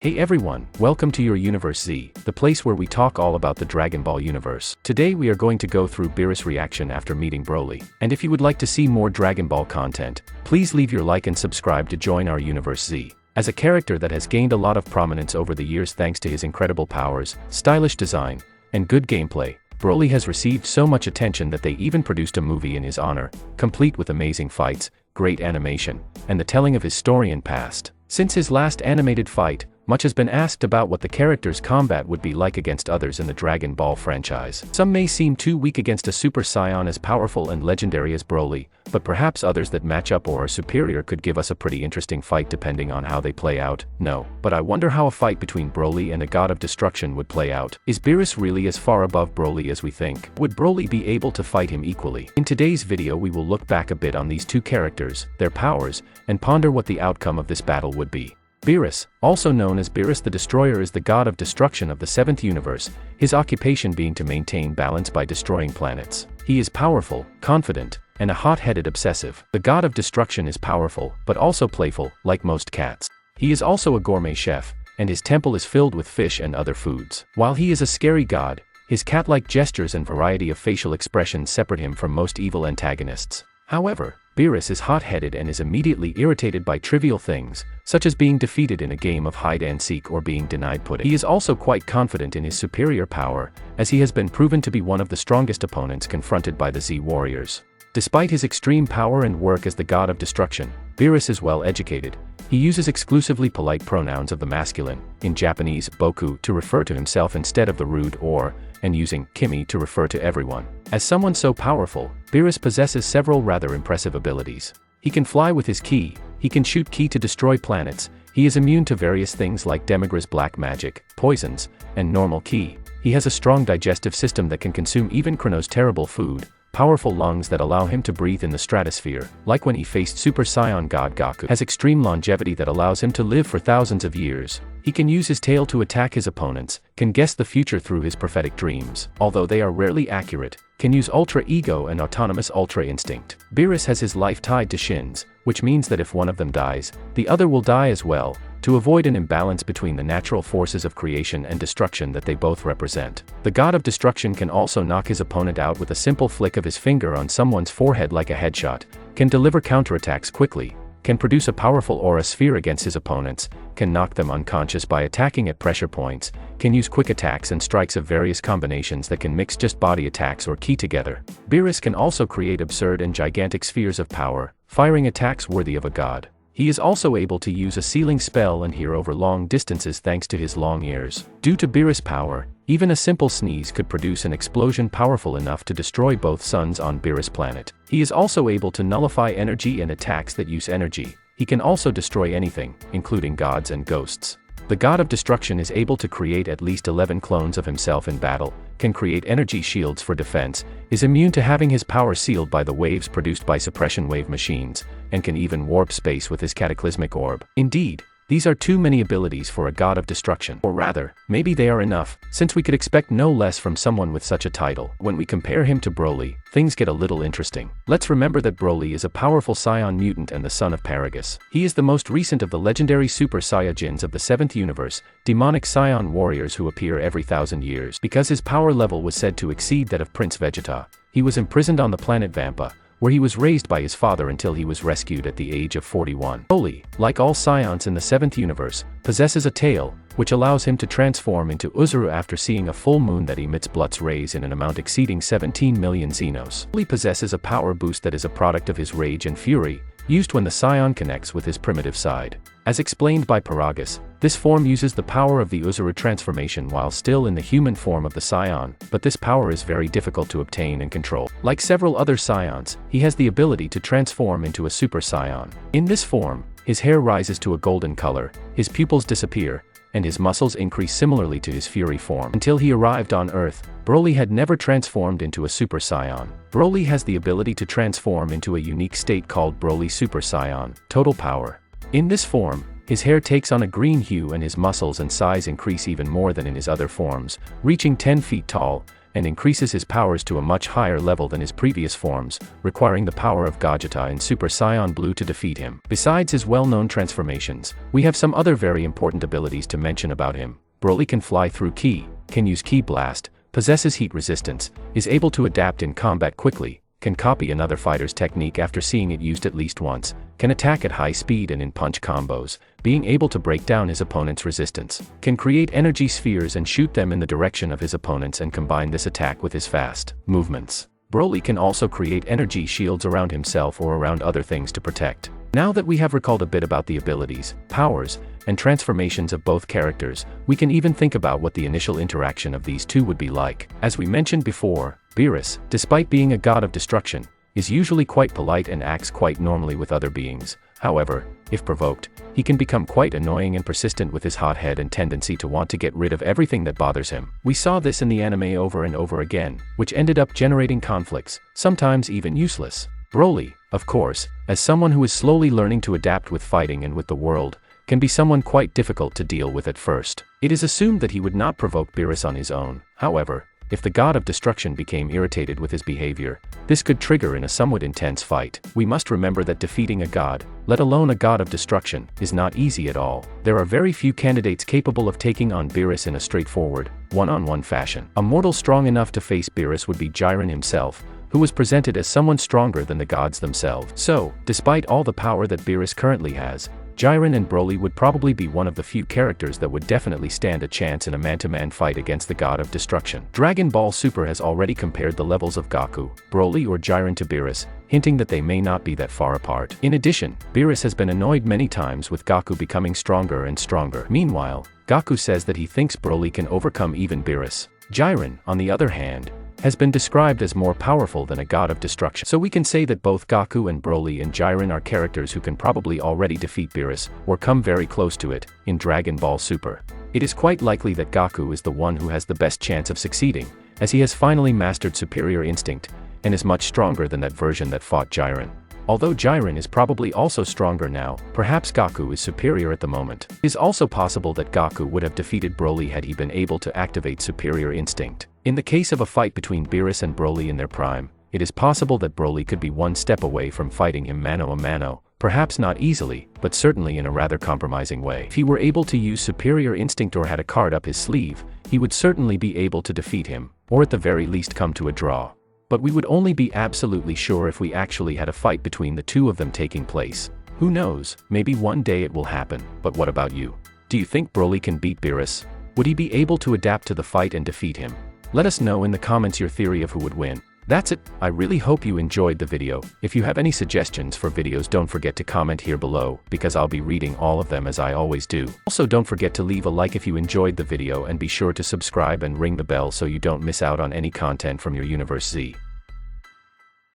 Hey everyone, welcome to your Universe Z, the place where we talk all about the Dragon Ball universe. Today we are going to go through Beerus' reaction after meeting Brolly. And if you would like to see more Dragon Ball content, please leave your like and subscribe to join our Universe Z. As a character that has gained a lot of prominence over the years thanks to his incredible powers, stylish design, and good gameplay, Brolly has received so much attention that they even produced a movie in his honor, complete with amazing fights, great animation, and the telling of his story and past. Since his last animated fight, much has been asked about what the character's combat would be like against others in the Dragon Ball franchise. Some may seem too weak against a Super Saiyan as powerful and legendary as Brolly, but perhaps others that match up or are superior could give us a pretty interesting fight depending on how they play out. No, but I wonder how a fight between Brolly and a god of destruction would play out. Is Beerus really as far above Brolly as we think? Would Brolly be able to fight him equally? In today's video we will look back a bit on these two characters, their powers, and ponder what the outcome of this battle would be. Beerus, also known as Beerus the Destroyer, is the god of destruction of the 7th universe, his occupation being to maintain balance by destroying planets. He is powerful, confident, and a hot-headed obsessive. The god of destruction is powerful, but also playful, like most cats. He is also a gourmet chef, and his temple is filled with fish and other foods. While he is a scary god, his cat-like gestures and variety of facial expressions separate him from most evil antagonists. However, Beerus is hot-headed and is immediately irritated by trivial things, such as being defeated in a game of hide-and-seek or being denied pudding. He is also quite confident in his superior power, as he has been proven to be one of the strongest opponents confronted by the Z Warriors. Despite his extreme power and work as the god of destruction, Beerus is well educated. He uses exclusively polite pronouns of the masculine, in Japanese, boku, to refer to himself instead of the rude or, and using kimi to refer to everyone. As someone so powerful, Beerus possesses several rather impressive abilities. He can fly with his ki, he can shoot ki to destroy planets, he is immune to various things like Demigra's black magic, poisons, and normal ki. He has a strong digestive system that can consume even Chrono's terrible food, powerful lungs that allow him to breathe in the stratosphere, like when he faced Super Saiyan God Goku. Has extreme longevity that allows him to live for thousands of years. He can use his tail to attack his opponents, can guess the future through his prophetic dreams, although they are rarely accurate, can use Ultra Ego and Autonomous Ultra Instinct. Beerus has his life tied to shins, which means that if one of them dies, the other will die as well, to avoid an imbalance between the natural forces of creation and destruction that they both represent. The god of destruction can also knock his opponent out with a simple flick of his finger on someone's forehead like a headshot, can deliver counterattacks quickly, can produce a powerful aura sphere against his opponents, can knock them unconscious by attacking at pressure points, can use quick attacks and strikes of various combinations that can mix just body attacks or ki together. Beerus can also create absurd and gigantic spheres of power, firing attacks worthy of a god. He is also able to use a sealing spell and hear over long distances thanks to his long ears. Due to Beerus' power, even a simple sneeze could produce an explosion powerful enough to destroy both suns on Beerus' planet. He is also able to nullify energy and attacks that use energy. He can also destroy anything, including gods and ghosts. The god of destruction is able to create at least 11 clones of himself in battle, can create energy shields for defense, is immune to having his power sealed by the waves produced by suppression wave machines, and can even warp space with his cataclysmic orb. Indeed, these are too many abilities for a god of destruction. Or rather, maybe they are enough, since we could expect no less from someone with such a title. When we compare him to Brolly, things get a little interesting. Let's remember that Brolly is a powerful Saiyan mutant and the son of Paragus. He is the most recent of the legendary Super Saiyajins of the 7th universe, demonic Saiyan warriors who appear every 1,000 years. Because his power level was said to exceed that of Prince Vegeta, he was imprisoned on the planet Vampa, where he was raised by his father until he was rescued at the age of 41. Brolly, like all Saiyans in the 7th universe, possesses a tail, which allows him to transform into Uzuru after seeing a full moon that emits Blutz rays in an amount exceeding 17 million Xenos. Brolly possesses a power boost that is a product of his rage and fury, used when the Saiyan connects with his primitive side. As explained by Paragus, this form uses the power of the Uzuru transformation while still in the human form of the Saiyan, but this power is very difficult to obtain and control. Like several other Saiyans, he has the ability to transform into a Super Saiyan. In this form, his hair rises to a golden color, his pupils disappear, and his muscles increase similarly to his Fury form. Until he arrived on Earth, Brolly had never transformed into a Super Saiyan. Brolly has the ability to transform into a unique state called Brolly Super Saiyan, Total Power. In this form, his hair takes on a green hue and his muscles and size increase even more than in his other forms, reaching 10 feet tall, and increases his powers to a much higher level than his previous forms, requiring the power of Gogeta and Super Saiyan Blue to defeat him. Besides his well-known transformations, we have some other very important abilities to mention about him. Brolly can fly through ki, can use ki blast, possesses heat resistance, is able to adapt in combat quickly, can copy another fighter's technique after seeing it used at least once, can attack at high speed and in punch combos, being able to break down his opponent's resistance, can create energy spheres and shoot them in the direction of his opponents and combine this attack with his fast movements. Brolly can also create energy shields around himself or around other things to protect. Now that we have recalled a bit about the abilities, powers, and transformations of both characters, we can even think about what the initial interaction of these two would be like. As we mentioned before, Beerus, despite being a god of destruction, is usually quite polite and acts quite normally with other beings. However, if provoked, he can become quite annoying and persistent with his hot head and tendency to want to get rid of everything that bothers him. We saw this in the anime over and over again, which ended up generating conflicts, sometimes even useless. Brolly, of course, as someone who is slowly learning to adapt with fighting and with the world, can be someone quite difficult to deal with at first. It is assumed that he would not provoke Beerus on his own. However, if the god of destruction became irritated with his behavior, this could trigger in a somewhat intense fight. We must remember that defeating a god, let alone a god of destruction, is not easy at all. There are very few candidates capable of taking on Beerus in a straightforward, one-on-one fashion. A mortal strong enough to face Beerus would be Jiren himself, who was presented as someone stronger than the gods themselves. So, despite all the power that Beerus currently has, Jiren and Brolly would probably be one of the few characters that would definitely stand a chance in a man-to-man fight against the god of destruction. Dragon Ball Super has already compared the levels of Goku, Brolly or Jiren to Beerus, hinting that they may not be that far apart. In addition, Beerus has been annoyed many times with Goku becoming stronger and stronger. Meanwhile, Goku says that he thinks Brolly can overcome even Beerus. Jiren, on the other hand, has been described as more powerful than a god of destruction. So we can say that both Goku and Brolly and Jiren are characters who can probably already defeat Beerus, or come very close to it, in Dragon Ball Super. It is quite likely that Goku is the one who has the best chance of succeeding, as he has finally mastered Superior Instinct, and is much stronger than that version that fought Jiren. Although Jiren is probably also stronger now, perhaps Goku is superior at the moment. It is also possible that Goku would have defeated Brolly had he been able to activate Superior Instinct. In the case of a fight between Beerus and Brolly in their prime, it is possible that Brolly could be one step away from fighting him mano a mano, perhaps not easily, but certainly in a rather compromising way. If he were able to use Superior Instinct or had a card up his sleeve, he would certainly be able to defeat him, or at the very least come to a draw. But we would only be absolutely sure if we actually had a fight between the two of them taking place. Who knows, maybe one day it will happen. But what about you? Do you think Brolly can beat Beerus? Would he be able to adapt to the fight and defeat him? Let us know in the comments your theory of who would win. That's it. I really hope you enjoyed the video. If you have any suggestions for videos, don't forget to comment here below, because I'll be reading all of them as I always do. Also, don't forget to leave a like if you enjoyed the video, and be sure to subscribe and ring the bell so you don't miss out on any content from your Universe Z.